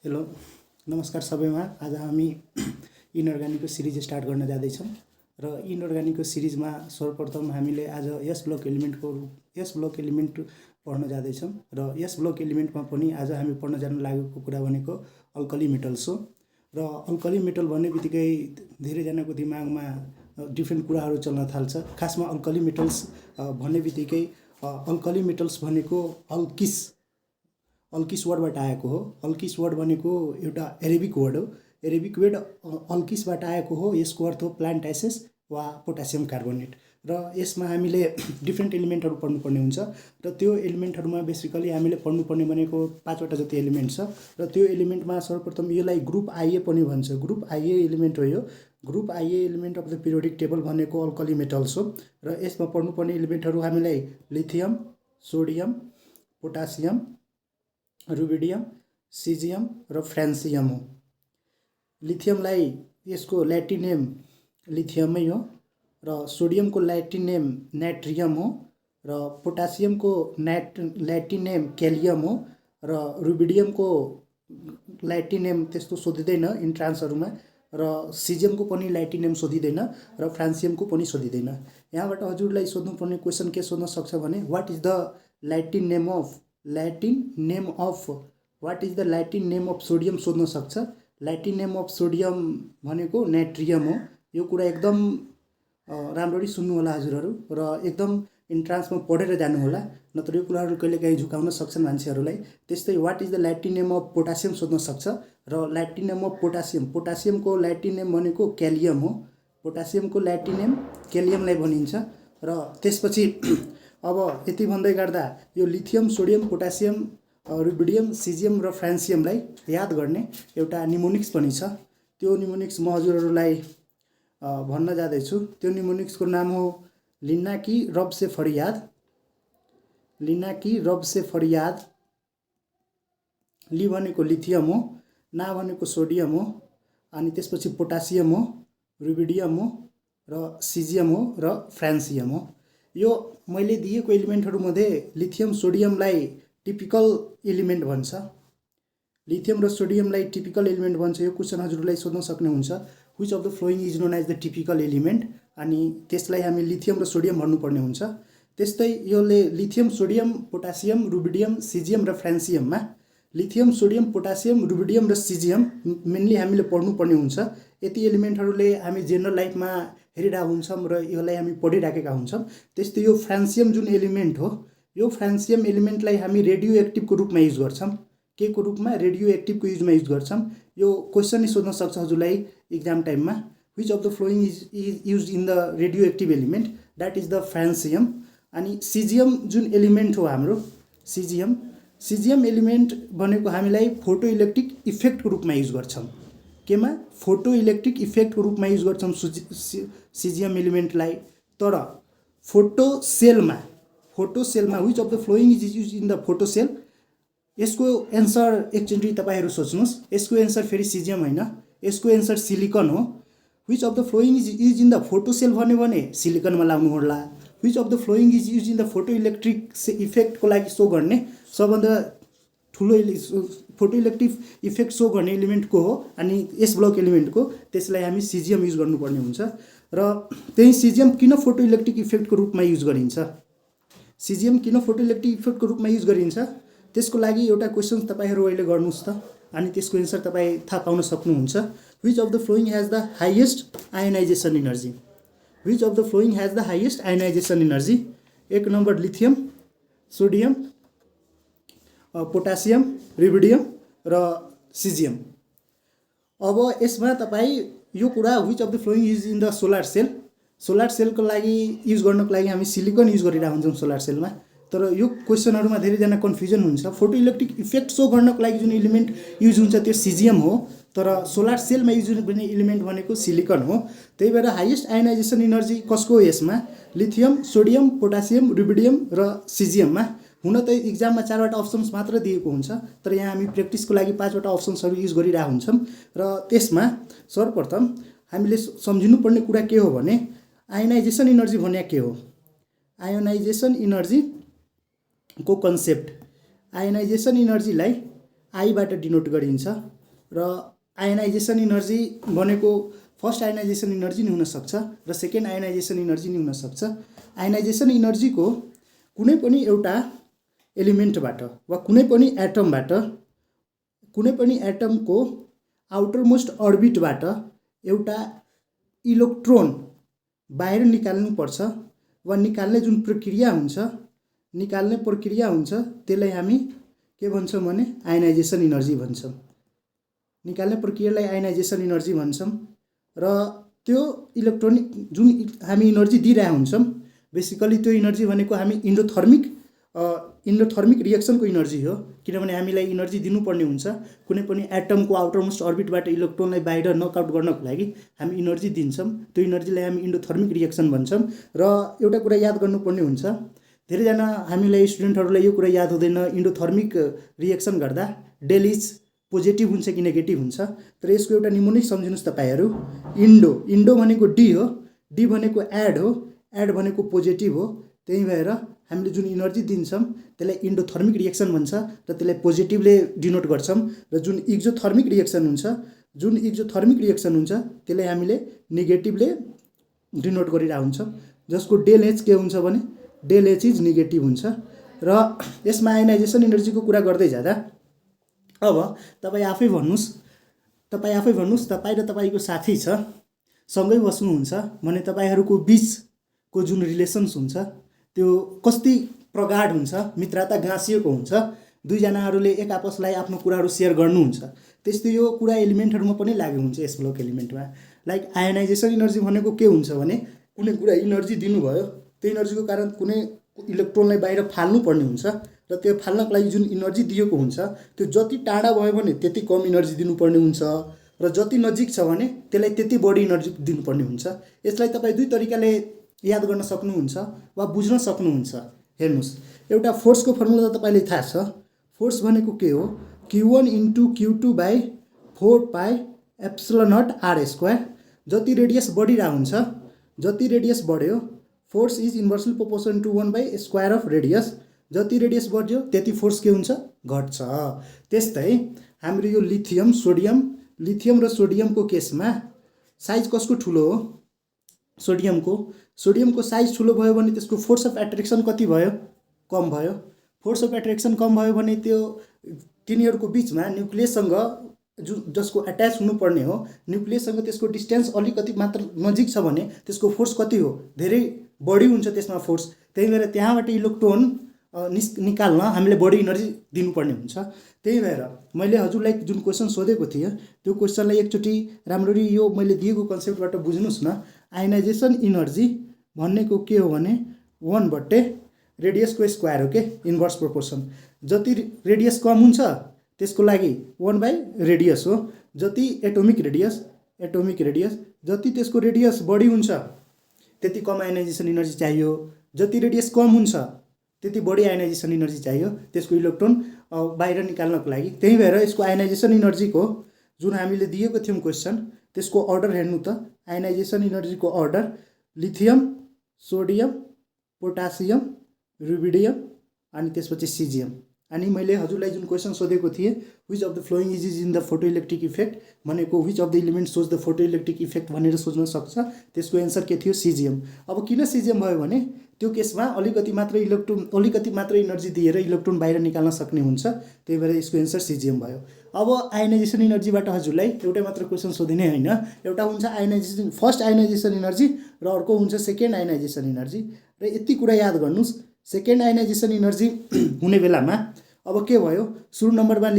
Hello नमस्कार सबैमा। आज हामी इनअर्गानिकको सिरिज स्टार्ट गर्न जाँदैछौँ र इनअर्गानिकको सिरिजमा सर्वप्रथम हामीले आज यस ब्लक एलिमेन्ट पढ्न जाँदैछौँ र यस ब्लक एलिमेन्टमा पनि आज हामी पढ्न जान लागेको कुरा भनेको अल्कली मेटल्स हो। र अल्कली मेटल भन्ने बित्तिकै धेरैजनाको दिमागमा डिफ्रेन्ट कुराहरू चल्न थाल्छ। खासमा अल्कली मेटल्स भन्ने बित्तिकै अल्कली मेटल्स भनेको अल्किस वर्डबाट आएको हो। अल्किस वर्ड भनेको एउटा एरेबिक वर्ड हो। एरेबिक वर्ड अल्किसबाट आएको हो। यसको अर्थ हो प्लान्ट एसेस वा पोटासियम कार्बोनेट। र यसमा हामीले डिफ्रेन्ट एलिमेन्टहरू पढ्नुपर्ने हुन्छ र त्यो एलिमेन्टहरूमा बेसिकली हामीले पढ्नुपर्ने भनेको 5वटा जति एलिमेन्ट छ। र त्यो एलिमेन्टमा सर्वप्रथम यसलाई ग्रुप आइए पनि भन्छ। ग्रुप आइए एलिमेन्ट हो यो। Group I A element of the periodic table भनेको अल्कली मेटल्स हो। र यसमा पढ्नुपर्ने एलिमेन्टहरू हामीलाई lithium, sodium, potassium, rubidium, caesium र फ्रान्सियम हो। लिथियमलाई यसको ल्याटिन नेम लिथियमै हो र सोडियमको ल्याटिन नेम नाइट्रियम हो र पोटासियमको ल्याटिन नेम क्यालियम हो र रुबिडियमको ल्याटिन नेम त्यस्तो सोधिँदैन इन्ट्रान्सहरूमा र सिजियमको पनि ल्याटिन नेम सोधिँदैन र फ्रान्सियमको पनि सोधिँदैन। यहाँबाट हजुरलाई सोध्नुपर्ने क्वेसन के सोध्न सक्छ भने what is the Latin name of sodium सोध्न सक्छ। ल्याटिन नेम अफ सोडियम भनेको नाइट्रियम हो। यो कुरा एकदम राम्ररी सुन्नु होला हजुरहरू र एकदम इन्ट्रान्समा पढेर जानु होला, नत्र यो कुराहरू कहिलेकाहीँ झुकाउन सक्छन् मान्छेहरूलाई। त्यस्तै what is the Latin name of potassium सोध्न सक्छ र ल्याटिन नेम अफ पोटासियमको ल्याटिन नेम भनेको क्यालियम हो। पोटासियमको ल्याटिन नेम क्यालियमलाई भनिन्छ। र त्यसपछि अब यति भन्दै गर्दा यो lithium, sodium, potassium, rubidium, caesium र फ्रान्सियमलाई याद गर्ने एउटा निमोनिक्स पनि छ। त्यो निमोनिक्स म हजुरहरूलाई भन्न जाँदैछु। त्यो निमोनिक्सको नाम हो लिन्ना की रब से फरियाद। लि भनेको लिथियम हो, ना भनेको सोडियम हो, अनि त्यसपछि पोटासियम हो, रुबिडियम हो र सिजियम हो र फ्रान्सियम हो। यो मैले दिएको एलिमेन्टहरूमध्ये लिथियम सोडियमलाई टिपिकल एलिमेन्ट भन्छ। लिथियम र सोडियमलाई टिपिकल एलिमेन्ट भन्छ। यो क्वेसन हजुरलाई सोध्न सक्नुहुन्छ। Which of the following is known as the typical element, अनि त्यसलाई हामी लिथियम र सोडियम भन्नुपर्ने हुन्छ। त्यस्तै योले lithium, sodium, potassium, rubidium, caesium र फ्रान्सियममा लिथियम, सोडियम, पोटासियम, रुबिडियम र सिजियम मेनली हामीले पढ्नुपर्ने हुन्छ। यति एलिमेन्टहरूले हामी जेनरल लाइफमा हेरिरहेका हुन्छौँ र यसलाई हामी पढिराखेका हुन्छौँ। त्यस्तै यो फ्रान्सियम जुन एलिमेन्ट हो, यो फ्रान्सियम एलिमेन्टलाई हामी रेडियो एक्टिभको रूपमा युज गर्छौँ। के को रूपमा? रेडियो एक्टिभको युजमा युज गर्छौँ। यो क्वेसन नै सोध्न सक्छ हजुरलाई इक्जाम टाइममा। Which of the following is use in the radio active element, that is the francium. अनि सिजियम जुन एलिमेन्ट हो हाम्रो सिजियम एलिमेन्ट भनेको हामीलाई फोटो इलेक्ट्रिक इफेक्टको रूपमा युज गर्छौँ। केमा? फोटो इलेक्ट्रिक इफेक्टको रूपमा युज गर्छौँ सिजियम एलिमेन्टलाई। तर फोटो सेलमा which of the following is use in the photo cell, यसको एन्सर एकचोटि तपाईँहरू सोच्नुहोस्। यसको एन्सर फेरि सिजियम होइन, यसको एन्सर सिलिकन हो। Which of the following is use in the photo cell भन्यो भने सिलिकनमा लाउनु होला। Which of the following is use in the photo electric इफेक्टको लागि सो गर्ने सबभन्दा ठुलो फोटो इलेक्ट्रिक इफेक्ट सो गर्ने एलिमेन्टको हो, अनि यस ब्लक एलिमेन्टको, त्यसलाई हामी सिजियम युज गर्नुपर्ने हुन्छ। र त्यही सिजियम किन फोटो इलेक्ट्रिक इफेक्टको रूपमा युज गरिन्छ? त्यसको लागि एउटा क्वेसन तपाईँहरू अहिले गर्नुहोस् त, अनि त्यसको एन्सर तपाईँ थाहा पाउन सक्नुहुन्छ। Which of the following has the highest ionization energy? 1 number lithium, sodium, potassium, rubidium र सिजियम। अब यसमा तपाईँ यो कुरा which of the following is in the solar सेलको लागि युज गर्नको लागि हामी सिलिकन युज गरिरहेको हुन्छौँ सोलर सेलमा। तर यो क्वेसनहरूमा धेरैजना कन्फ्युजन हुन्छ। फोटो इलेक्ट्रिक इफेक्ट सो गर्नको लागि जुन एलिमेन्ट युज हुन्छ त्यो सिजियम हो, तर सोलर सेलमा युज हुने एलिमेन्ट भनेको सिलिकन हो। त्यही भएर हाइएस्ट आयोनाइजेसन इनर्जी कसको हो यसमा? लिथियम, सोडियम, पोटासियम, रुबिडियम र सिजियममा। हुन त इक्जाममा 4वटा अप्सन्स मात्र दिएको हुन्छ, तर यहाँ हामी प्र्याक्टिसको लागि 5वटा अप्सन्सहरू युज गरिरहेको हुन्छौँ। र त्यसमा सर्वप्रथम हामीले सम्झिनुपर्ने कुरा के हो भने आयोनाइजेसन इनर्जी भने के हो? आयोनाइजेसन इनर्जी को कन्सेप्ट, आयोनाइजेसन इनर्जीलाई आईबाट डिनोट गरिन्छ र आयनाइजेसन इनर्जी भनेको फर्स्ट आयनाइजेसन इनर्जी नि हुनसक्छ र सेकेन्ड आयनाइजेसन इनर्जी नि हुनसक्छ। आयनाइजेसन इनर्जीको कुनै पनि एउटा एलिमेन्टबाट वा कुनै पनि एटमको आउटर मोस्ट अर्बिटबाट एउटा इलेक्ट्रोन बाहिर निकाल्नुपर्छ वा निकाल्ने जुन प्रक्रिया हुन्छ त्यसलाई हामी के भन्छौँ भने आयनाइजेसन इनर्जी भन्छौँ। निकाल्ने प्रक्रियालाई आयनाइजेसन इनर्जी भन्छौँ र त्यो इलेक्ट्रोनिक जुन हामी इनर्जी दिइरहेका हुन्छौँ बेसिकली त्यो इनर्जी भनेको हामी इन्डोथर्मिक रिएक्सनको इनर्जी हो, किनभने हामीलाई इनर्जी दिनुपर्ने हुन्छ कुनै पनि एटमको आउटर मोस्ट अर्बिटबाट इलेक्ट्रोनलाई बाहिर नकआउट गर्नको लागि हामी इनर्जी दिन्छौँ। त्यो इनर्जीलाई हामी इन्डोथर्मिक रिएक्सन भन्छौँ। र एउटा कुरा याद गर्नुपर्ने हुन्छ, धेरैजना हामीलाई स्टुडेन्टहरूलाई यो कुरा याद हुँदैन, इन्डोथर्मिक रिएक्सन गर्दा डेल इज पोजिटिभ हुन्छ कि नेगेटिभ हुन्छ। तर यसको एउटा निमोनिक सम्झिनुहोस् तपाईँहरू, इन्डो भनेको डी हो, डी भनेको एड हो, एड भनेको पोजिटिभ हो। त्यही भएर हामीले जुन इनर्जी दिन्छौँ त्यसलाई इन्डोथर्मिक रिएक्सन भन्छ र त्यसलाई पोजिटिभले डिनोट गर्छौँ। र जुन इक्जोथर्मिक रिएक्सन हुन्छ त्यसलाई हामीले नेगेटिभले डिनोट गरिरहेको हुन्छौँ, जसको डेल एच के हुन्छ भने डेल एच इज नेगेटिभ हुन्छ। र यसमा आयनाइजेसन इनर्जीको कुरा गर्दै जाँदा अब तपाईँ आफै भन्नुहोस्, तपाईँ र तपाईँको साथी छ, सँगै बस्नुहुन्छ भने तपाईँहरूको बिचको जुन रिलेसन्स हुन्छ त्यो कति प्रगाढ हुन्छ, मित्रता गाँसिएको हुन्छ, दुईजनाहरूले एक आपसलाई आफ्नो कुराहरू सेयर गर्नुहुन्छ। त्यस्तै यो कुरा एलिमेन्टहरूमा पनि लागु हुन्छ। यस ब्लक एलिमेन्टमा लाइक आयनाइजेसन इनर्जी भनेको के हुन्छ भने कुनै कुरा इनर्जी दिनुभयो, त्यो इनर्जीको कारण कुनै इलेक्ट्रोनलाई बाहिर फाल्नु पर्ने हुन्छ र त्यो फाल्नको लागि जुन इनर्जी दिएको हुन्छ त्यो जति टाढा भयो भने त्यति कम इनर्जी दिनुपर्ने हुन्छ र जति नजिक छ भने त्यसलाई त्यति बढी इनर्जी दिनुपर्ने हुन्छ। यसलाई तपाईँ दुई तरिकाले याद गर्न सक्नुहुन्छ वा बुझ्न सक्नुहुन्छ। हेर्नुहोस्, एउटा फोर्सको फर्मुला त तपाईँलाई थाहा छ। फोर्स भनेको के हो? Q1 × Q2 / 4πε0r²। जति रेडियस बढिरहेको हुन्छ, जति रेडियस बढ्यो force is inversely proportional to 1/² of radius. जति रेडियस बढ्यो त्यति फोर्स के हुन्छ? घट्छ। त्यस्तै हाम्रो यो लिथियम र सोडियमको केसमा साइज कसको ठुलो हो? सोडियमको साइज ठुलो भयो भने त्यसको फोर्स अफ एट्र्याक्सन कति भयो? कम भयो। फोर्स अफ एट्र्याक्सन कम भयो भने त्यो तिनीहरूको बिचमा न्युक्लियससँग जसको एट्याच हुनुपर्ने हो, न्युक्लियससँग त्यसको डिस्टेन्स अलिकति मात्र नजिक छ भने त्यसको फोर्स कति हो? धेरै बढी हुन्छ त्यसमा फोर्स। त्यही भएर त्यहाँबाट इलेक्ट्रोन निकाल्न हामीले बढी इनर्जी दिनुपर्ने हुन्छ। त्यही भएर मैले हजुरलाई जुन क्वेसन सोधेको थिएँ त्यो क्वेसनलाई एकचोटि राम्ररी यो मैले दिएको कन्सेप्टबाट बुझ्नुहोस् न। आयनाइजेसन इनर्जी भनेको के हो भने 1/, रेडियसको स्क्वायर हो के, इन्भर्स प्रोपोर्सन। जति रेडियस कम हुन्छ त्यसको लागि 1/रेडियस हो। जति एटोमिक रेडियस, जति त्यसको रेडियस बढी हुन्छ त्यति कम आयनाइजेसन इनर्जी चाहियो। जति रेडियस कम हुन्छ त्यति बढी आयनाइजेसन इनर्जी चाहियो त्यसको इलेक्ट्रोन बाहिर निकाल्नको लागि। त्यही भएर यसको आयनाइजेसन इनर्जीको जुन हामीले दिएको थियौँ क्वेसन त्यसको अर्डर हेर्नु त। आयनाइजेसन इनर्जीको order lithium, sodium, potassium, rubidium अनि त्यसपछि सिजियम। अनि मैले हजुरलाई जुन क्वेसन सोधेको थिएँ which of the following is in the photoelectric effect भनेको which of the element shows the photoelectric effect भनेर सोच्न सक्छ। त्यसको एन्सर के थियो? सिजियम। अब किन सिजियम भयो भने त्यो केसमा अलिकति मात्र इनर्जी दिएर इलेक्ट्रोन बाहिर निकाल्न सक्ने हुन्छ। त्यही भएर यसको एन्सर सिजियम भयो। अब आयनाइजेसन इनर्जीबाट हजुरलाई एउटै मात्र क्वेसन सोधिने होइन, एउटा हुन्छ फर्स्ट आयनाइजेसन इनर्जी र अर्को हुन्छ सेकेन्ड आयनाइजेसन इनर्जी। र यति कुरा याद गर्नुहोस्, सेकेन्ड आयनाइजेसन इनर्जी हुने बेलामा अब के भयो? सुरु नम्बरमा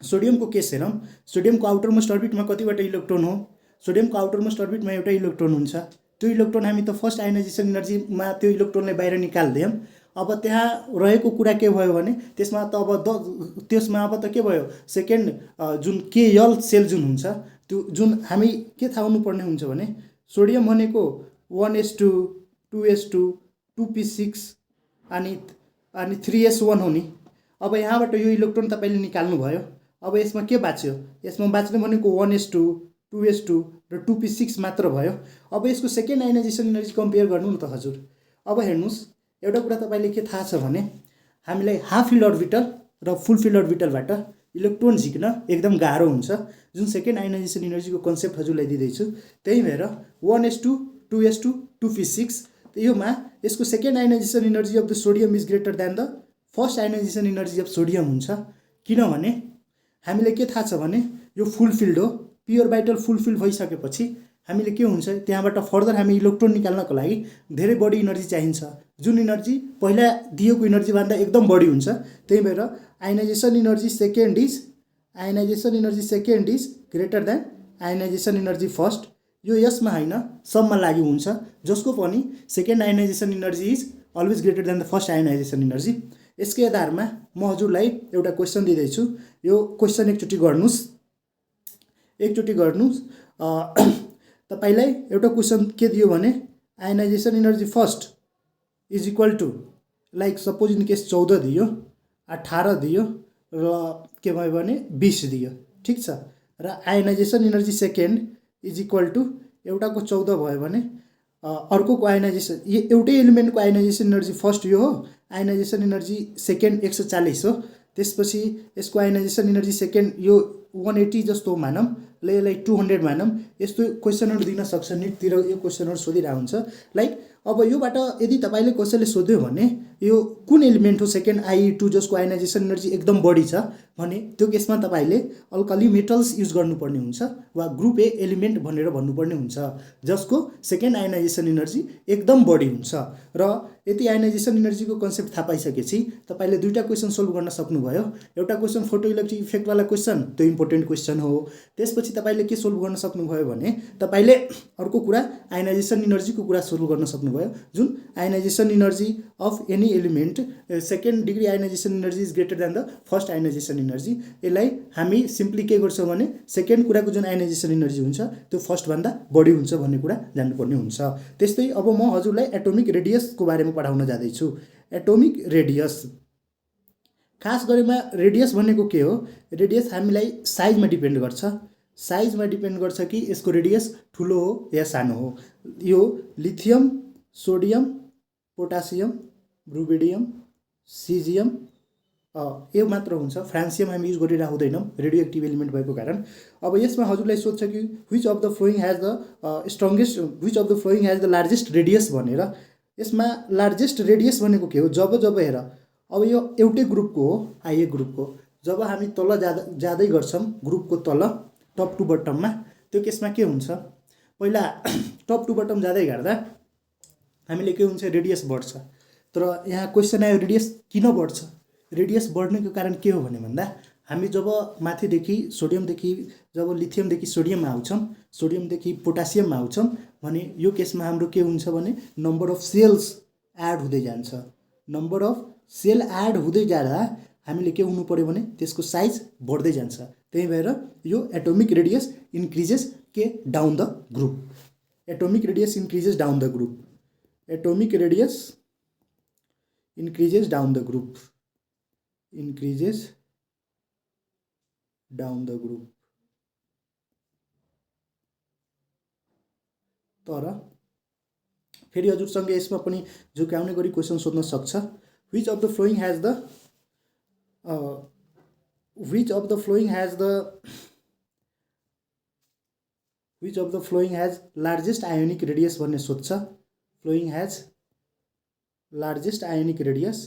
सोडियमको केस हेरौँ। सोडियमको आउटर मोस्ट अर्बिटमा कतिवटा इलेक्ट्रोन हो? सोडियमको आउटर मोस्ट अर्बिटमा एउटा इलेक्ट्रोन हुन्छ। त्यो इलेक्ट्रोन हामी त फर्स्ट आयनाइजेसन इनर्जीमा त्यो इलेक्ट्रोनलाई बाहिर निकाल्दियौँ। अब त्यहाँ रहेको कुरा के भयो भने त्यसमा अब त के भयो? सेकेन्ड जुन केएल सेल जुन हुन्छ त्यो जुन हामी के थाहा हुनुपर्ने हुन्छ भने सोडियम भनेको 1s2, 2s2, 2p6 अनि 3s1 हो नि। अब यहाँबाट यो इलेक्ट्रोन तपाईँले निकाल्नु भयो। अब यसमा के बाँच्यो? यसमा बाँच्ने भनेको 1s2, 2s2 र 2p6 मात्र भयो। अब यसको सेकेन्ड आयनाइजेसन इनर्जी कम्पेयर गर्नु न त हजुर। अब हेर्नुहोस्, एउटा कुरा तपाईँले के थाहा छ भने हामीलाई हाफ हिल अर्बिटल र फुलफिल्ड अर्बिटलबाट इलेक्ट्रोन झिक्न एकदम गाह्रो हुन्छ, जुन सेकेन्ड आयोनाइजेसन इनर्जीको कन्सेप्ट हजुरलाई दिँदैछु। त्यही भएर 1s2 2s2 2p6 योमा यसको second ionisation energy of the sodium is greater than the first ionisation energy of sodium हुन्छ। किनभने हामीलाई के थाहा छ भने यो फुलफिल्ड हो, पी अर्बिटल फुलफिल भइसकेपछि हामीले के हुन्छ त्यहाँबाट फर्दर हामी इलेक्ट्रोन निकाल्नको लागि धेरै बढी इनर्जी चाहिन्छ, जुन इनर्जी पहिला दिएको इनर्जीभन्दा एकदम बढी हुन्छ। त्यही भएर ionisation energy second is greater than ionisation energy first. यो यसमा होइन सबमा लागू हुन्छ, जसको पनि second ionisation energy is always greater than the first ionisation energy. यसकै आधारमा म हजुरलाई एउटा क्वेसन दिँदैछु, यो क्वेसन एकचोटि गर्नुहोस्। तपाईलाई एउटा क्वेसन के दियो भने ionization energy first is equal to like suppose in case 14 दियो, 18 दियो र के भयो भने 20 दियो, ठिक छ। र ionization energy second is equal to एउटाको 14 भयो भने अर्कोको आयोनाइजेसन एउटै एलिमेन्टको आयोनाइजेसन इनर्जी फर्स्ट यो हो, आयोनाइजेसन इनर्जी सेकेन्ड 140 हो। त्यसपछि यसको आयोनाइजेसन इनर्जी सेकेन्ड यो 180 जस्तो मानौँ, ल यसलाई 200 मानौँ। यस्तो क्वेसनहरू दिन सक्छ, निटतिर यो क्वेसनहरू सोधिरहेको हुन्छ। लाइक अब योबाट यदि तपाईँले कसैले सोध्यो भने यो कुन एलिमेन्ट हो सेकेन्ड Ie2 जसको आयोनाइजेसन इनर्जी एकदम बढी छ भने त्यो केसमा तपाईँले अल्कली मेटल्स युज गर्नुपर्ने हुन्छ वा ग्रुप ए एलिमेन्ट भनेर भन्नुपर्ने हुन्छ जसको सेकेन्ड आयोनाइजेसन इनर्जी एकदम बढी हुन्छ। र यति आयोनाइजेसन इनर्जीको कन्सेप्ट थाहा पाइसकेपछि तपाईँले दुईवटा क्वेसन सोल्भ गर्न सक्नुभयो। एउटा क्वेसन फोटो इलेक्ट्रिक इफेक्टवाला क्वेसन, त्यो इम्पोर्टेन्ट क्वेसन हो। त्यसपछि तपाईँले के सोल्भ गर्न सक्नुभयो भने तपाईँले अर्को कुरा आयोनाइजेसन इनर्जीको कुरा सोल्भ गर्न सक्नुभयो, जुन ionisation energy of any element second degree ionisation energy is greater than the first ionisation energy. यसलाई हामी सिम्पली के गर्छौँ भने सेकेन्ड कुराको जुन आयोनाइजेसन इनर्जी हुन्छ त्यो फर्स्टभन्दा बढी हुन्छ भन्ने कुरा जान्नुपर्ने हुन्छ। त्यस्तै अब म हजुरलाई एटोमिक रेडियसको बारेमा पढाउन जाँदैछु। एटोमिक रेडियस खास गरेमा रेडियस भनेको के हो? रेडियस हामीलाई साइजमा डिपेन्ड गर्छ कि यसको रेडियस ठुलो हो या सानो हो। यो lithium, sodium, potassium, rubidium, caesium यो मात्र हुन्छ। फ्रान्सियम हामी युज गरिरहेको हुँदैनौँ रेडियो एक्टिभ एलिमेन्ट भएको कारण। अब यसमा हजुरलाई सोध्छ कि which of the following has the largest radius भनेर। यसमा लार्जेस्ट रेडियस भनेको के हो? जब हेर अब यो एउटै ग्रुपको हो, आइए ग्रुपको, जब हामी तल जाँदै गर्छौँ ग्रुपको तल टप टु बटममा, त्यो केसमा के हुन्छ पहिला टप टु बटम जाँदै गर्दा हामीले के हुन्छ रेडियस बढ्छ। तर यहाँ क्वेसन आयो रेडियस किन बढ्छ? रेडियस बढ्नेको कारण के हो भने भन्दा हामी जब माथिदेखि सोडियमदेखि जब लिथियमदेखि सोडियममा आउँछौँ, सोडियमदेखि पोटासियममा आउँछौँ भने यो केसमा हाम्रो के हुन्छ भने नम्बर अफ सेल्स एड हुँदै जान्छ। नम्बर अफ सेल एड हुँदै जाँदा हामीले के हुनु पर्यो भने त्यसको साइज बढ्दै जान्छ। त्यही भएर यो एटोमिक रेडियस इन्क्रिजेस के down the group. Atomic radius increases down the group. Atomic radius increases down the group. Increases down the group. तर फेरि हजुरसँग यसमा पनि झुकाउने गरी क्वेसन सोध्न सक्छ। which of the flowing has largest ionic radius भन्ने सोध्छ। flowing has largest ionic radius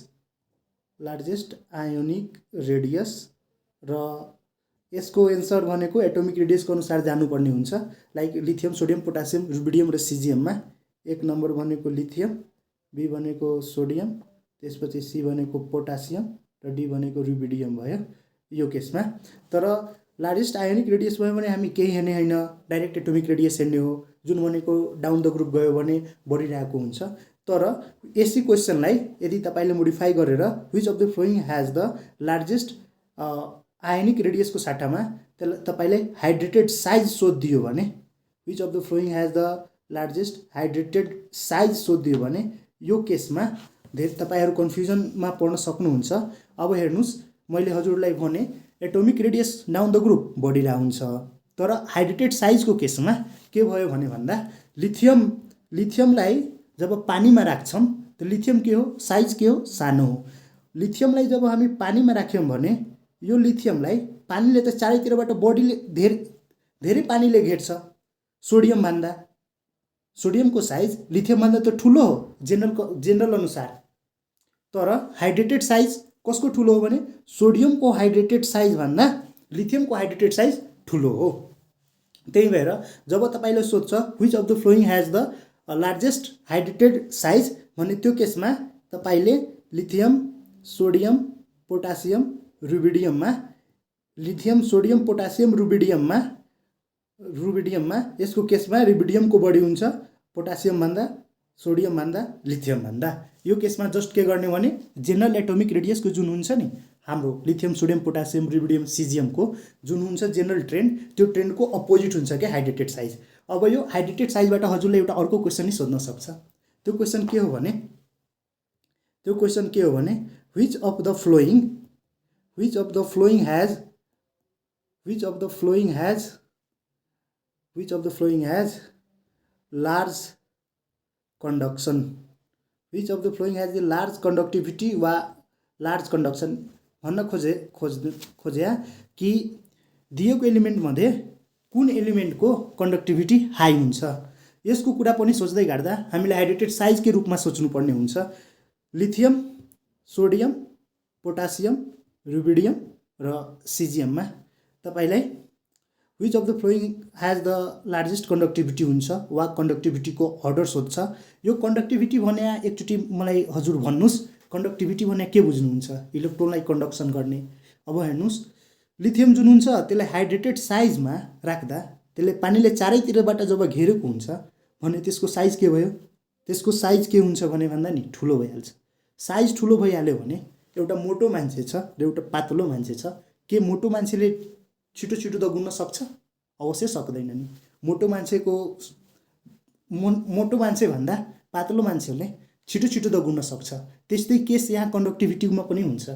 र यसको एन्सर भनेको एटोमिक रेडियसको अनुसार जानुपर्ने हुन्छ। Like lithium, sodium, potassium, rubidium र सिजियममा 1 नम्बर भनेको लिथियम, बी भनेको सोडियम, त्यसपछि सी भनेको पोटासियम र डी भनेको रुबिडियम भयो यो केसमा। तर लार्जेस्ट आयोनिक रेडियस भयो भने हामी केही हेर्ने होइन, डाइरेक्ट एटोमिक रेडियस हेर्ने हो, जुन भनेको डाउन द ग्रुप गयो भने बढिरहेको हुन्छ। तर यसै क्वेसनलाई यदि तपाईँले मोडिफाई गरेर which of the following has the largest ionic रेडियसको साटामा तपाईँले हाइड्रेटेड साइज सोधिदियो भने, which of the following has the largest hydrated size सोधिदियो भने यो केसमा धेरै तपाईँहरू कन्फ्युजनमा पर्न सक्नुहुन्छ। अब हेर्नुहोस्, मैले हजुरलाई भने atomic radius down the group बढिरहेको हुन्छ। तर हाइड्रेटेड साइजको केसमा के भयो भने भन्दा लिथियमलाई जब पानीमा राख्छौँ त लिथियम के हो? साइज के हो? सानो हो। लिथियमलाई जब हामी पानीमा राख्यौँ भने यो लिथियमलाई पानीले त चारैतिरबाट बडीले धेरै पानीले घेर्छ सोडियम भन्दा। सोडियमको साइज लिथियम भन्दा त ठुलो हो जेनरल अनुसार, तर हाइड्रेटेड साइज कसको ठुलो हो भने सोडियमको हाइड्रेटेड साइज भन्दा लिथियमको हाइड्रेटेड साइज ठुलो हो। त्यही भएर जब तपाईले सोध्छ which of the following has the largest hydrated size भने त्यो केसमा तपाईले लिथियम सोडियम पोटासियम रुबिडियममा लिथियम सोडियम पोटासियम रुबिडियममा यसको केसमा रुबिडियमको बढी हुन्छ पोटासियम भन्दा सोडियम भन्दा लिथियम भन्दा। यो केसमा जस्ट के गर्ने भने जेनरल एटोमिक रेडियसको जुन हुन्छ नि हाम्रो लिथियम सोडियम पोटासियम रुबिडियम सिजियमको जुन हुन्छ जेनरल ट्रेन्ड, त्यो ट्रेन्डको अपोजिट हुन्छ क्या हाइड्रेटेड साइज। अब यो हाइड्रेटेड साइजबाट हजुरले एउटा अर्को क्वेसन नि सोध्न सक्छ। त्यो क्वेसन के हो भने which of the following has large conductivity वा लार्ज कंडक्सन भन्न खोज्या कि दिएको एलिमेन्टमध्ये कुन एलिमेन्टको कंडक्टिभिटी हाई हुन्छ। यसको कुरा पनि सोच्दै गर्दा हामीले हाइड्रेटेड साइजकै रूपमा सोच्नुपर्ने हुन्छ। लिथियम सोडियम पोटासियम रुबिडियम र सिजियममा तपाईलाई which of the following has the largest conductivity हुन्छ वा कंडक्टिभिटीको अर्डर सोध्छ। यो कंडक्टिभिटी भने एकचोटि मलाई हजुर भन्नुस् कंडक्टिभिटी भने के बुझ्नुहुन्छ? इलेक्ट्रोनलाई कंडक्सन गर्ने। अब हेर्नुस् लिथियम जुन हुन्छ त्यसलाई हाइड्रेटेड साइजमा राख्दा त्यसले पानीले चारैतिरबाट जब घेरेको हुन्छ भने त्यसको साइज के भयो? त्यसको साइज के हुन्छ भने भन्दा नि ठुलो भइहाल्छ। साइज ठुलो भइहाल्यो भने एउटा मोटो मान्छे छ र एउटा पातलो मान्छे छ, के मोटो मान्छेले छिटो छिटो दगुर्न सक्छ? अवश्य सक्दैन नि। मोटो मान्छे भन्दा पातलो मान्छेले छिटो छिटो दगुर्न सक्छ। त्यस्तै केस यहाँ कंडक्टिभिटीमा पनि हुन्छ।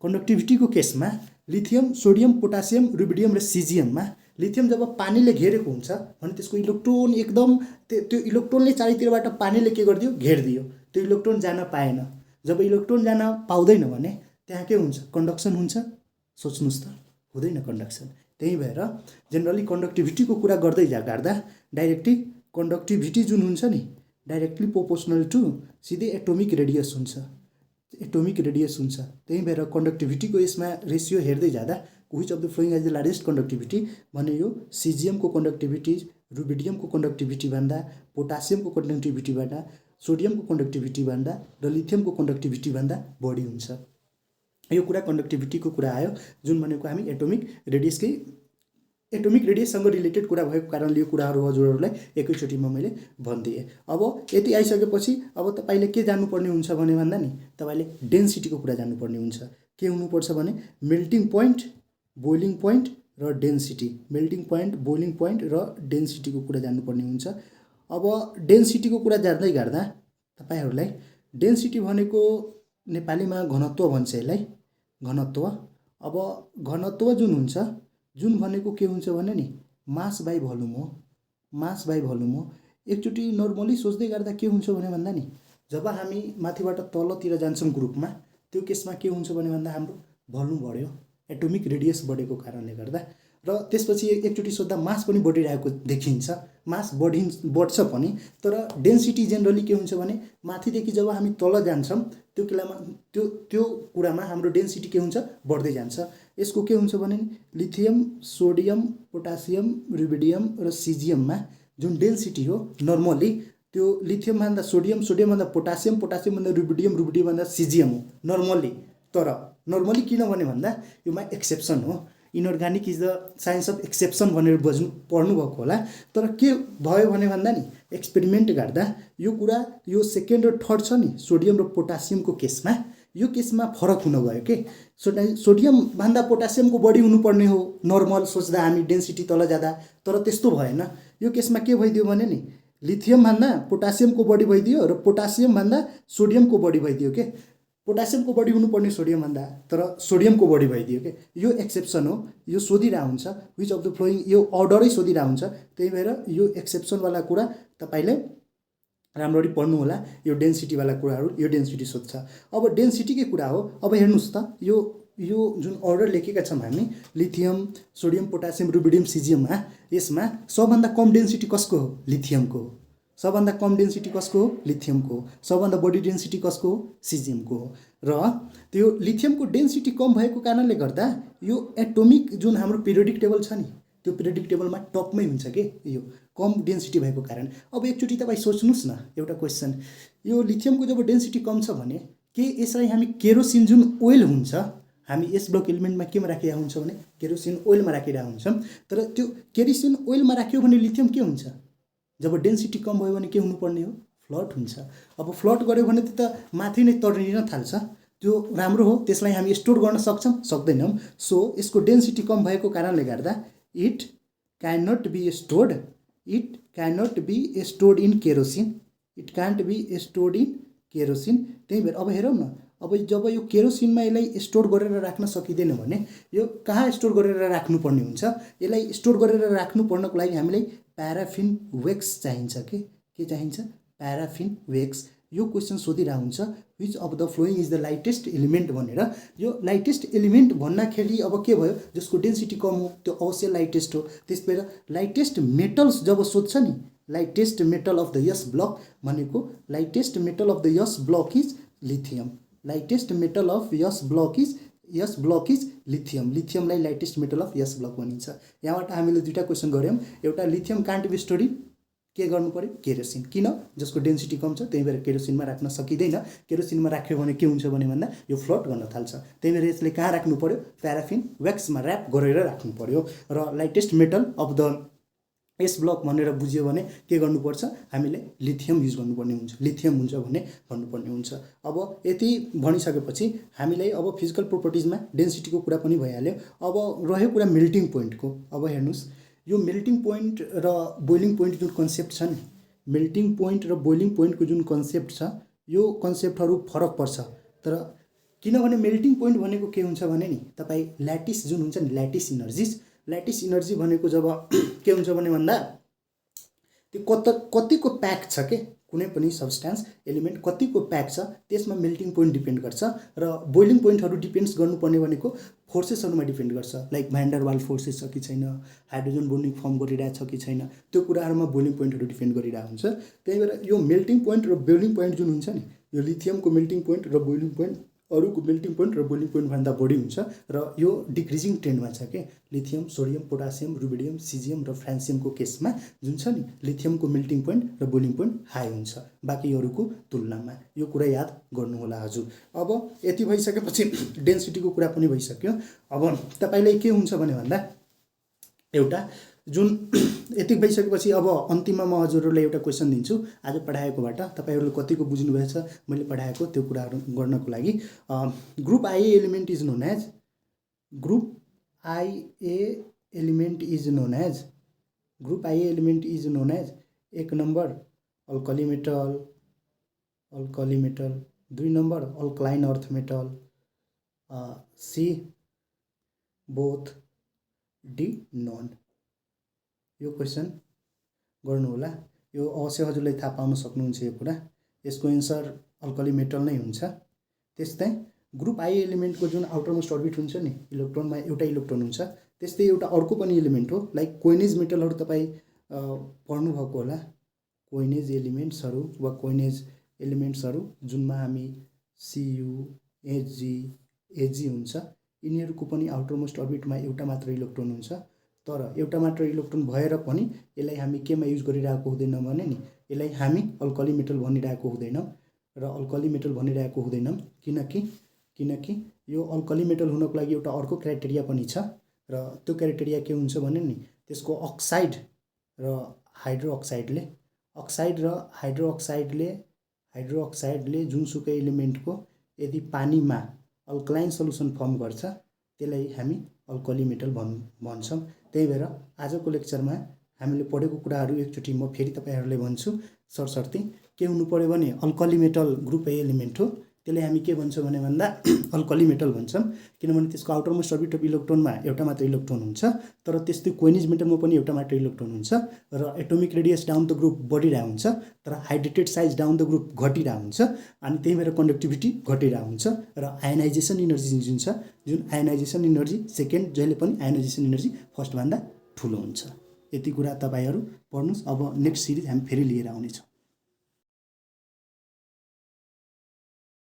कंडक्टिभिटीको केसमा लिथियम सोडियम पोटासियम रुबिडियम र सिजियममा लिथियम जब पानीले घेरेको हुन्छ भने त्यसको इलेक्ट्रोन एकदम त्यो इलेक्ट्रोनले चारैतिरबाट पानीले के गरिदियो? घेरिदियो। त्यो इलेक्ट्रोन जान पाएन। जब इलेक्ट्रोन जान पाउँदैन भने त्यहाँ के हुन्छ? कंडक्सन हुन्छ। सोच्नुस् त, हुँदैन कंडक्सन। त्यही भएर जेनरली कंडक्टिभिटीको कुरा गर्दै गर्दा डाइरेक्टली कंडक्टिभिटी जुन हुन्छ नि डाइरेक्टली प्रोपोर्सनल टु सिधै एटोमिक रेडियस हुन्छ। त्यही भएर कंडक्टिभिटीको यसमा रेसियो हेर्दै जाँदा which of the following has the largest कंडक्टिभिटी भने यो सिजियमको कंडक्टिभिटी रुबिडियमको कंडक्टिभिटी भन्दा पोटासियमको कंडक्टिभिटी भन्दा सोडियमको कंडक्टिभिटी भन्दा र लिथियमको कंडक्टिभिटी भन्दा बढी हुन्छ। यो कुरा कंडक्टिभिटीको कुरा आयो जुन भनेको हामी एटोमिक रेडियससँग रिलेटेड कुरा भएको कारणले यो कुराहरू हजुरहरूलाई एकैचोटिमा मैले भनिदिएँ। अब यति आइसकेपछि अब तपाईले के जान्नुपर्ने हुन्छ भने भन्दा नि तपाईले डेन्सिटीको कुरा जान्नुपर्ने हुन्छ। के हुनुपर्छ भने मेल्टिङ पोइन्ट बोइलिङ पोइन्ट र density. Melting point boiling point र डेन्सिटीको कुरा जान्नुपर्ने हुन्छ। अब डेन्सिटीको कुरा जान्दै गर्दा तपाईहरूलाई डेन्सिटी भनेको नेपालीमा घनत्व भन्छ यसलाई, घनत्व। अब घनत्व जुन हुन्छ जुन भनेको के हुन्छ भने नि मास बाई भोल्युम हो। एकचोटि नर्मली सोच्दै गर्दा के हुन्छ भने भन्दा नि जब हामी माथिबाट तलतिर जान्छौँ ग्रुपमा त्यो केसमा के हुन्छ भने भन्दा हाम्रो भोल्युम बढ्यो, एटोमिक रेडियस बढेको कारणले गर्दा। र त्यसपछि एकचोटि सोच्दा मास पनि बढिरहेको देखिन्छ। मास बढ्छ पनि, तर डेन्सिटी जेनरली के हुन्छ भने माथिदेखि जब हामी तल जान्छौँ त्यो कुरामा हाम्रो डेन्सिटी के हुन्छ? बढ्दै जान्छ। यसको के हुन्छ भने लिथियम सोडियम पोटासियम रुबिडियम र सिजियममा जुन डेन्सिटी हो नर्मली त्यो लिथियम भन्दा सोडियम भन्दा पोटासियम भन्दा रुबिडियम भन्दा सिजियम हो नर्मली। तर नर्मली किनभने भन्दा योमा एक्सेप्सन हो। Inorganic is the science of exception भनेर पढ्नु भएको होला। तर के भयो भने भन्दा नि एक्सपेरिमेन्ट गर्दा यो कुरा यो सेकेन्ड र थर्ड छ नि सोडियम र पोटासियमको केसमा यो केसमा फरक हुन गयो के। सोडियम भन्दा पोटासियमको बढी हुनुपर्ने हो नर्मल सोच्दा हामी डेन्सिटी तल जाँदा, तर त्यस्तो भएन। यो केसमा के भइदियो भने नि लिथियम भन्दा पोटासियमको बढी भइदियो र पोटासियम भन्दा सोडियमको बढी भइदियो के। पोटासियमको बढी हुनुपर्ने सोडियम भन्दा तर सोडियमको बढी भइदियो के। यो एक्सेप्सन हो। यो सोधिरह हुन्छ व्हिच अफ द फ्लोइङ, यो अर्डरै सोधिरह हुन्छ। त्यही भएर यो एक्सेप्सनवाला कुरा तपाईले राम्ररी पढ्नु होला। यो डेन्सिटीवाला कुराहरू, यो डेन्सिटी सोध्छ। अब डेन्सिटीकै कुरा हो। अब हेर्नुहोस् त, यो जुन अर्डर लेखेका छौँ हामी, लिथियम, सोडियम, पोटासियम, रुबिडियम, सिजियममा, यसमा सबभन्दा कम डेन्सिटी कसको हो? लिथियमको हो। सबभन्दा कम डेन्सिटी कसको हो? लिथियमको हो। सबभन्दा बढी डेन्सिटी कसको हो? सिजियमको हो। र त्यो लिथियमको डेन्सिटी कम भएको कारणले गर्दा यो एटोमिक जुन हाम्रो पिरियोडिक टेबल छ नि, त्यो पिरियोडिक टेबलमा टपमै हुन्छ के, यो कम डेन्सिटी भएको कारण। अब एकचोटि तपाईँ सोच्नुहोस् न एउटा क्वेसन, यो लिथियमको जब डेन्सिटी कम छ भने के यसलाई हामी केरोसिन जुन ओइल हुन्छ, हामी एस ब्लक एलिमेन्टमा केमा राखिरहेको हुन्छ भने केरोसिन ओइलमा राखिरहेको हुन्छौँ। तर त्यो केरोसिन ओइलमा राख्यो भने लिथियम के हुन्छ? जब डेन्सिटी कम भयो भने के हुनुपर्ने हो? फ्लट हुन्छ। अब फ्लट गऱ्यो भने त माथि नै तर्निन थाल्छ। त्यो राम्रो हो, त्यसलाई हामी स्टोर गर्न सक्छौँ? सक्दैनौँ। सो यसको डेन्सिटी कम भएको कारणले गर्दा it can not be stored in kerosene. It can't be stored in kerosene. त्यही भएर अब हेरौँ न, अब जब यो केरोसिनमा यसलाई स्टोर गरेर राख्न सकिँदैन भने यो कहाँ स्टोर गरेर राख्नुपर्ने हुन्छ? यसलाई स्टोर गरेर राख्नु पर्नको लागि हामीलाई प्याराफिन वेक्स चाहिन्छ। के चाहिन्छ? प्याराफिन वेक्स। यो क्वेसन सोधिरहेको हुन्छ, which of the following is the lightest element भनेर। यो लाइटेस्ट एलिमेन्ट भन्दाखेरि अब के भयो? जसको डेन्सिटी कम हो त्यो अवश्य लाइटेस्ट हो। त्यसबाट लाइटेस्ट मेटल्स जब सोध्छ नि, lightest metal of the S block भनेको lightest metal of the S block is lithium. Lightest metal of S block is lithium. लिथियमलाई lightest metal of S block भनिन्छ। यहाँबाट हामीले दुईवटा क्वेसन गऱ्यौँ। एउटा lithium can't be stored in के गर्नु पर्यो? केरोसिन। किन? जसको डेन्सिटी कम छ, त्यही भएर केरोसिनमा राख्न सकिँदैन। केरोसिनमा राख्यो भने के हुन्छ भने भन्दा यो फ्लट गर्न थाल्छ। त्यही भएर यसले कहाँ राख्नु पर्यो? प्याराफिन वेक्समा र्याप गरेर राख्नु पर्यो। र lightest metal of the S block भनेर बुझ्यो भने के गर्नुपर्छ? हामीले लिथियम युज गर्नुपर्ने हुन्छ। लिथियम हुन्छ भने भन्नुपर्ने हुन्छ। अब यति भनिसकेपछि हामीलाई अब फिजिकल प्रोपर्टिजमा डेन्सिटीको कुरा पनि भइहाल्यो। अब रह्यो कुरा मेल्टिङ पोइन्टको। अब हेर्नुहोस्, यो मेल्टिङ पोइन्ट र बोइलिङ पोइन्ट जुन कन्सेप्ट छ नि, मेल्टिङ पोइन्ट र बोइलिङ पोइन्टको जुन कन्सेप्ट छ, यो कन्सेप्टहरू फरक पर्छ। तर किनभने मेल्टिङ पोइन्ट भनेको के हुन्छ भने नि, तपाईँ ल्याटिस जुन हुन्छ नि, ल्याटिस इनर्जी भनेको जब के हुन्छ भने भन्दा त्यो कतिको प्याक छ के, कुनै पनि सब्सटेन्स एलिमेन्ट कतिको प्याक छ त्यसमा मेल्टिङ पोइन्ट डिपेन्ड गर्छ। र बोइलिङ पोइन्टहरू डिपेन्ड्स गर्नुपर्ने भनेको फोर्सेसहरूमा डिपेन्ड गर्छ। लाइक भ्यान्डरवाल फोर्सेस छ कि छैन, हाइड्रोजन बोन्डिङ फर्म गरिरहेको छ कि छैन, त्यो कुराहरूमा बोइलिङ पोइन्टहरू डिपेन्ड गरिरहेको हुन्छ। त्यही भएर यो मेल्टिङ पोइन्ट र बोइलिङ पोइन्ट जुन हुन्छ नि, यो लिथियमको मेल्टिङ पोइन्ट र बोइलिङ पोइन्ट अरूको मेल्टिङ पोइन्ट र बोइलिङ पोइन्टभन्दा बढी हुन्छ। र यो डिक्रिजिङ ट्रेन्डमा छ के। Lithium, sodium, potassium, rubidium, caesium र फ्रान्सियमको केसमा जुन छ नि, लिथियमको मेल्टिङ पोइन्ट र बोइलिङ पोइन्ट हाई हुन्छ बाँकीहरूको तुलनामा। यो कुरा याद गर्नु होला हजुर। अब यति भइसकेपछि डेन्सिटीको कुरा पनि भइसक्यो। अब तपाईँलाई के हुन्छ भने भन्दा एउटा जुन यति भइसकेपछि अब अन्तिममा म हजुरहरूलाई एउटा क्वेसन दिन्छु आज पढाएकोबाट। तपाईँहरूले कतिको बुझ्नुभएछ मैले पढाएको त्यो कुराहरू गर्नको लागि। Group I A element is known as एक नम्बर अल्कली मेटल, 2 नम्बर alkaline earth metal, C both, D none. यो क्वेसन गर्नुहोला। यो अवश्य हजुरले थाहा पाउन सक्नुहुन्छ यो कुरा। यसको एन्सर अल्कली मेटल नै हुन्छ। त्यस्तै ग्रुप आई एलिमेन्टको जुन आउटर मोस्ट अर्बिट हुन्छ नि, इलेक्ट्रोनमा एउटा इलेक्ट्रोन हुन्छ। त्यस्तै एउटा अर्को पनि एलिमेन्ट हो, लाइक कोइनेज मेटलहरू तपाईँ पढ्नुभएको होला। कोइनेज एलिमेन्ट्सहरू जुनमा हामी सियु, एजी हुन्छ। यिनीहरूको पनि आउटर मोस्ट अर्बिटमा एउटा मात्र इलेक्ट्रोन हुन्छ। तर एउटा मात्र इलेक्ट्रोन भएर पनि यसलाई हामी केमा युज गरिरहेको हुँदैनौँ भने नि, यसलाई हामी अल्कली मेटल भनिरहेको हुँदैनौँ। र अल्कली मेटल भनिरहेको हुँदैनौँ किनकि यो अल्कली मेटल हुनको लागि एउटा अर्को क्राइटेरिया पनि छ। र त्यो क्राइटेरिया के हुन्छ भने नि, त्यसको अक्साइड र हाइड्रोअक्साइडले जुनसुकै एलिमेन्टको यदि पानीमा अल्कलाइन सल्युसन फर्म गर्छ त्यसलाई हामी अल्कली मेटल भन्छौँ। त्यही भएर आजको लेक्चरमा हामीले पढेको कुराहरू एकचोटि म फेरि तपाईँहरूलाई भन्छु सरसर्ती। के हुनु पर्यो भने alkali metal group A element हो। त्यसलाई हामी के भन्छौँ भने भन्दा अल्कली मेटल भन्छौँ, किनभने त्यसको आउटर मोस्ट अर्बिट अफ इलेक्ट्रोनमा एउटा मात्र इलेक्ट्रोन हुन्छ, तर त्यस्तै कोइनिज मेटलमा पनि एउटा मात्र इलेक्ट्रोन हुन्छ र atomic radius down the group बढिरहेको हुन्छ तर hydrated size down the group घटिरहेको हुन्छ, अनि त्यही भएर कन्डक्टिभिटी घटिरहेको हुन्छ र आयोनाइजेसन इनर्जी जुन छ, जुन आयोनाइजेसन इनर्जी सेकेन्ड जहिले पनि आयोनाइजेसन इनर्जी फर्स्टभन्दा ठुलो हुन्छ। यति कुरा तपाईँहरू पढ्नुहोस्। अब नेक्स्ट सिरिज हामी फेरि लिएर आउनेछौँ।